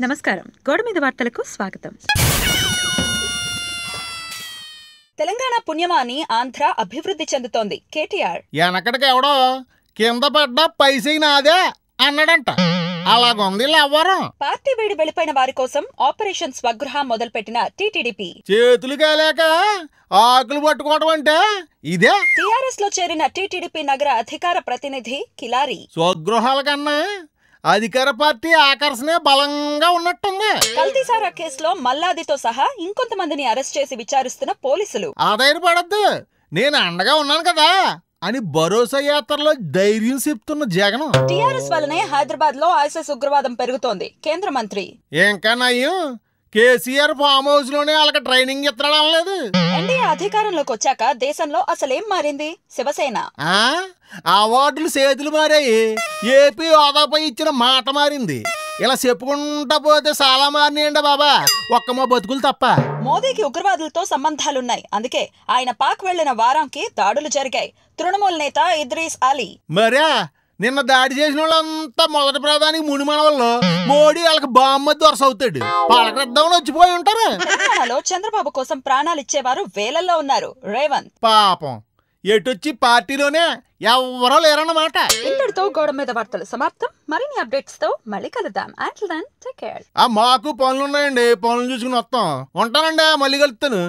నమస్కారం. గోడ మీద వార్తలకు స్వాగతం. తెలంగాణ పుణ్యమాని ఆంధ్ర అభివృద్ధి చెందుతోంది. కేటీఆర్ ఎనకడికి ఎవడో కింద పడ్డ పైసే నాదే అన్నాడంట. అలాగుంది లవ్వరం. పార్టీ వీడి వెళ్లిపోయిన వారి కోసం ఆపరేషన్ స్వగృహ మొదలుపెట్టిన టీటీడీపీ. చేతులు కాలేక ఆకులు పట్టుకోవడం అంటే ఇదే. టీఆర్ఎస్ లో చేరిన టీటీడీపీ నగర అధికార ప్రతినిధి కిలారి స్వగృహాల కన్నా అధికార పార్టీ ఆకర్షణే బలంగా ఉన్నట్టుంది. కల్తీసారా కేసులో మల్లాదితో సహా ఇంకొంతమందిని అరెస్ట్ చేసి విచారిస్తున్న పోలీసులు. ఆధారపడద్దు, నేను అండగా ఉన్నాను కదా అని భరోసా యాత్రలో ధైర్యం చెప్తున్న జగన్. టీఆర్ఎస్ వల్లనే హైదరాబాద్ లో ఐసిస్ ఉగ్రవాదం పెరుగుతోంది. కేంద్ర మంత్రి ఇంకా నయ్యం కేసీఆర్ ఫామ్ హౌస్ లోనే వాళ్ళకి ట్రైనింగ్ ఇత్తడం లేదు. ఎన్డీఏ అధికారంలోకి వచ్చాక దేశంలో అసలేం మారింది? శివసేన అవార్డులు చేతులు మారాయి. ఏపీ హోదాపై ఇచ్చిన మాట మారింది. ఇలా చెప్పుకుంటా పోతే చాలా మారినాయండి బాబా, ఒక్క మా బతుకులు తప్ప. మోదీకి ఉగ్రవాదులతో సంబంధాలున్నాయి. అందుకే ఆయన పాక్ వెళ్లిన వారానికి దాడులు జరిగాయి. తృణమూల్ నేత ఇద్రీస్ అలీ మరే నిన్న దాడి చేసిన వాళ్ళంతా మొదటి ప్రధానికి ముడి మనవల్లో మోడీ వాళ్ళకి బామ్మ దొరసవుతాడు. పలకరిద్దామని వచ్చిపోయి ఉంటారు. తెలంగాణలో చంద్రబాబు కోసం ప్రాణాలిచ్చేవారు వేలల్లో ఉన్నారు. రేవంత్ పాపం ఎటొచ్చి పార్టీలోనే ఎవరో లేరన్నమాట. ఇంతటితో గోడ మీద వార్తలు సమాప్తం. మరిన్ని అప్డేట్స్ తో మళ్ళీ కలుద్దాం. Until then, take care. మాకు పనులున్నాయండి, పనులు చూసుకుని వస్తాం. ఉంటానండి, మళ్ళీ కలుస్తాను.